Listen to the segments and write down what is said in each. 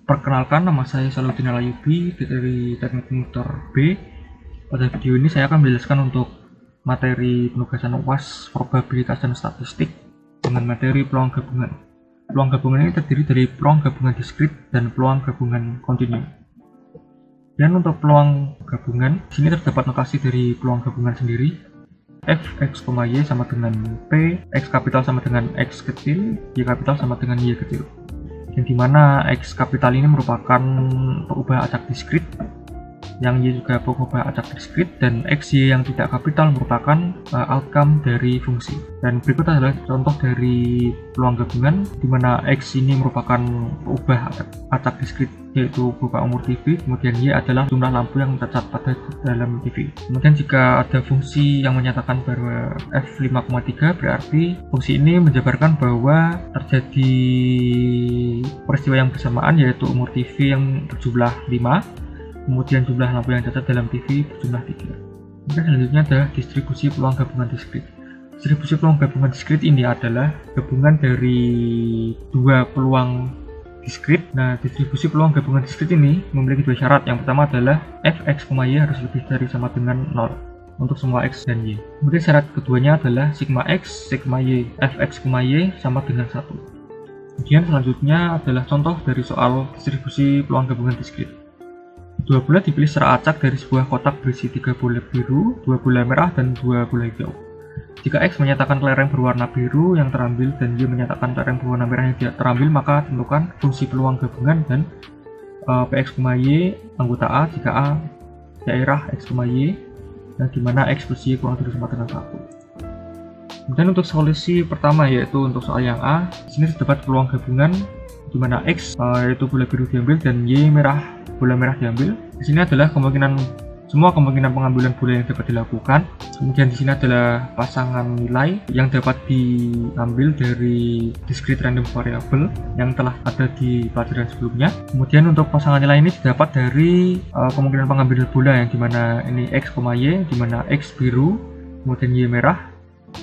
Perkenalkan, nama saya Salahuddin Alayubi dari Teknik Komputer B. Pada video ini saya akan menjelaskan untuk materi penugasan UAS probabilitas dan statistik dengan materi peluang gabungan. Peluang gabungan ini terdiri dari peluang gabungan diskrit dan peluang gabungan kontinu. Dan untuk peluang gabungan, di sini terdapat notasi dari peluang gabungan sendiri. Fx, y sama dengan P, X kapital sama dengan X kecil, Y kapital sama dengan Y kecil. Yang dimana X kapital ini merupakan pengubah acak diskrit, yang Y juga pengubah acak diskrit, dan XY yang tidak kapital merupakan outcome dari fungsi. Dan berikut adalah contoh dari peluang gabungan, dimana X ini merupakan pengubah acak diskrit yaitu berupa umur TV, kemudian Y adalah jumlah lampu yang tercatat pada dalam TV. Kemudian jika ada fungsi yang menyatakan bahwa F5,3, berarti fungsi ini menjabarkan bahwa terjadi peristiwa yang bersamaan, yaitu umur TV yang berjumlah 5, kemudian jumlah lampu yang tercatat dalam TV berjumlah 3. Kemudian selanjutnya adalah distribusi peluang gabungan diskrit. Distribusi peluang gabungan diskrit ini adalah gabungan dari dua peluang diskrit. Nah, distribusi peluang gabungan diskrit ini memiliki dua syarat. Yang pertama adalah Fx, y harus lebih dari sama dengan 0 untuk semua X dan Y. Kemudian syarat keduanya adalah sigma X, sigma Y, Fx, y sama dengan 1. Kemudian selanjutnya adalah contoh dari soal distribusi peluang gabungan diskrit. Dua bola dipilih secara acak dari sebuah kotak berisi 3 bola biru, 2 bola merah, dan 2 bola hijau. Jika X menyatakan kelereng berwarna biru yang terambil dan Y menyatakan kelereng berwarna merah yang tidak terambil, maka tentukan fungsi peluang gabungan dan Px, y anggota A jika A daerah X, y, dan dimana X plus Y kurang dari sama dengan 1. Kemudian untuk solusi pertama, yaitu untuk soal yang A, di sini terdapat peluang gabungan di mana X yaitu bola biru diambil dan Y bola merah diambil. Di sini adalah semua kemungkinan pengambilan bola yang dapat dilakukan. Kemudian di sini adalah pasangan nilai yang dapat diambil dari discrete random variable yang telah ada di pelajaran sebelumnya. Kemudian untuk pasangan nilai ini didapat dari kemungkinan pengambilan bola yang dimana ini X, Y, dimana X biru, kemudian Y merah.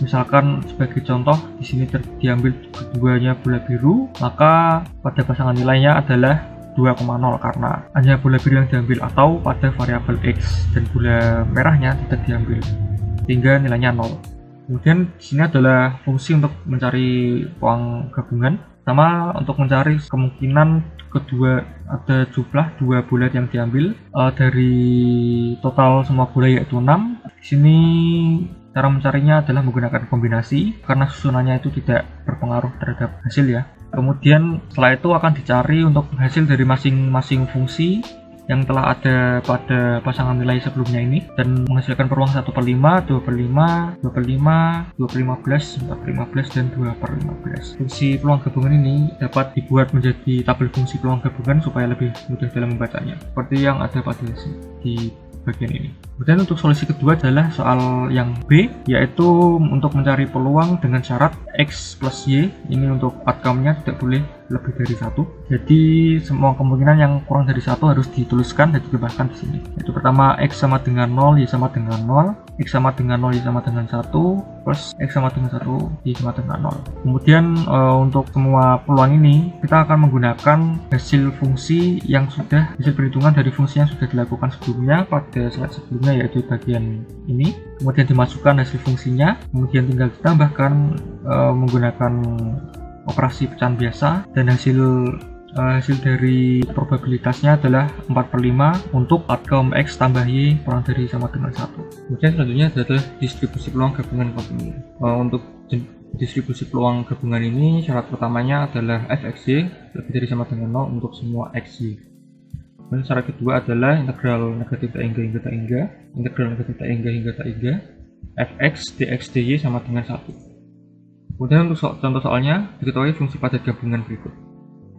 Misalkan sebagai contoh di sini diambil keduanya bola biru, maka pada pasangan nilainya adalah 2,0 karena hanya bola biru yang diambil, atau pada variabel X dan bola merahnya tidak diambil sehingga nilainya 0. Kemudian di sini adalah fungsi untuk mencari peluang gabungan. Pertama, untuk mencari kemungkinan kedua ada jumlah 2 bola yang diambil dari total semua bola yaitu 6. Di sini cara mencarinya adalah menggunakan kombinasi karena susunannya itu tidak berpengaruh terhadap hasil ya. Kemudian setelah itu akan dicari untuk hasil dari masing-masing fungsi yang telah ada pada pasangan nilai sebelumnya ini dan menghasilkan peluang 1/5, 2/5, 2/5, 2/15, 4/15, dan 2/15. Fungsi peluang gabungan ini dapat dibuat menjadi tabel fungsi peluang gabungan supaya lebih mudah dalam membacanya, seperti yang ada pada di bagian ini. Kemudian untuk solusi kedua adalah soal yang B, yaitu untuk mencari peluang dengan syarat X plus Y. Ini untuk outcome-nya tidak boleh lebih dari 1. Jadi semua kemungkinan yang kurang dari 1 harus dituliskan dan ditambahkan di sini. Yaitu pertama X sama dengan 0, Y sama dengan 0, X sama dengan 0, Y sama dengan 1, plus X sama dengan 1, Y sama dengan 0. Kemudian untuk semua peluang ini kita akan menggunakan hasil fungsi yang sudah, hasil perhitungan dari fungsi yang sudah dilakukan sebelumnya pada slide sebelumnya, yaitu bagian ini. Kemudian dimasukkan hasil fungsinya, kemudian tinggal ditambahkan menggunakan operasi pecahan biasa, dan hasil dari probabilitasnya adalah 4/5 untuk outcome X tambah Y kurang dari sama dengan 1. Kemudian selanjutnya adalah distribusi peluang gabungan kontinu. Untuk distribusi peluang gabungan ini syarat pertamanya adalah Fxy lebih dari sama dengan 0 untuk semua Xy. Dan syarat kedua adalah integral negatif tak hingga tak hingga, integral negatif tak hingga tak hingga, Fx dx dy sama dengan 1. Kemudian untuk contoh soalnya diketahui fungsi padat gabungan berikut.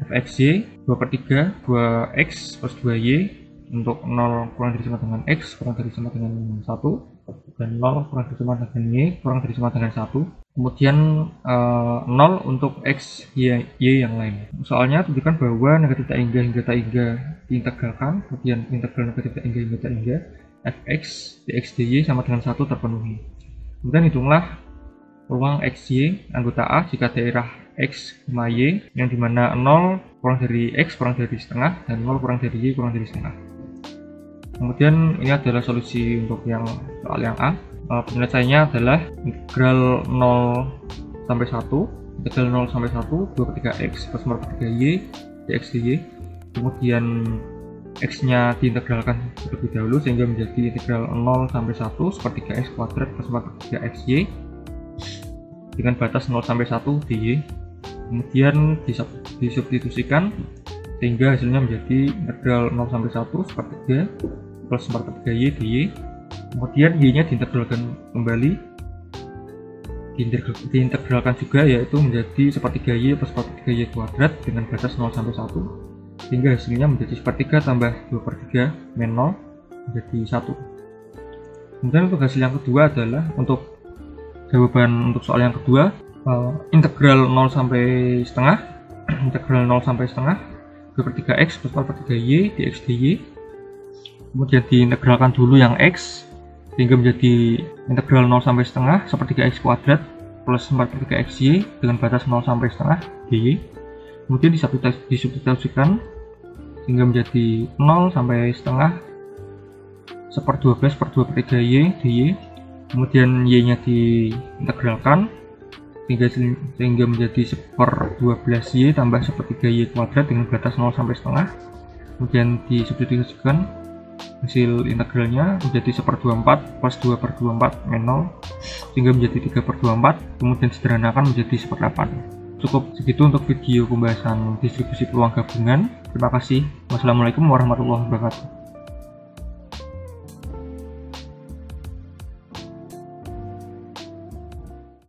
Fxy 2/3 2x plus 2y untuk 0 kurang dari sama dengan x kurang dari sama dengan 1, dan 0 kurang dari sama dengan y kurang dari sama dengan 1. Kemudian 0 untuk x, y yang lain. Soalnya tunjukkan bahwa negatif tak hingga tak hingga diintegralkan, kemudian integral negatif tak hingga tak hingga Fx dx dy sama dengan 1 terpenuhi. Kemudian hitunglah peluang XY anggota A jika daerah X 5Y, yang dimana 0 kurang dari X kurang dari setengah, dan 0 kurang dari Y kurang dari setengah. Kemudian ini adalah solusi untuk yang soal yang A. Penyelesaiannya adalah integral 0 sampai 1, integral 0 sampai 1, 2/3X plus 4/3Y dx dy. Kemudian X-nya diintegralkan terlebih dahulu sehingga menjadi integral 0 sampai 1 1/3X kuadrat plus 4/3XY dengan batas 0 sampai 1 dy. Kemudian disubstitusikan sehingga hasilnya menjadi integral 0 sampai 1 1/3 plus 4/3y dy. Kemudian y-nya diintegralkan kembali, diintegralkan juga, yaitu menjadi 1/3y plus 4/3y kuadrat dengan batas 0 sampai 1 sehingga hasilnya menjadi 1/3 tambah 2/3 min 0 menjadi 1. Kemudian untuk hasil yang kedua adalah untuk jawaban untuk soal yang kedua, integral 0 sampai setengah, integral 0 sampai setengah 2/3x plus 4/3y dx dy. Kemudian diintegralkan dulu yang x sehingga menjadi integral 0 sampai setengah 1/3x kuadrat plus 4/3xy dengan batas 0 sampai setengah dy. Kemudian disubstitusikan sehingga menjadi 0 sampai setengah 1/12 per 2/3y dy. Kemudian y-nya diintegralkan sehingga menjadi 1/12y tambah 1/3y kuadrat dengan batas 0 sampai setengah. Kemudian disubstitusikan, hasil integralnya menjadi 1/24 plus 2/24 min 0 sehingga menjadi 3/24. Kemudian disederhanakan menjadi 1/8. Cukup segitu untuk video pembahasan distribusi peluang gabungan. Terima kasih. Wassalamualaikum warahmatullahi wabarakatuh.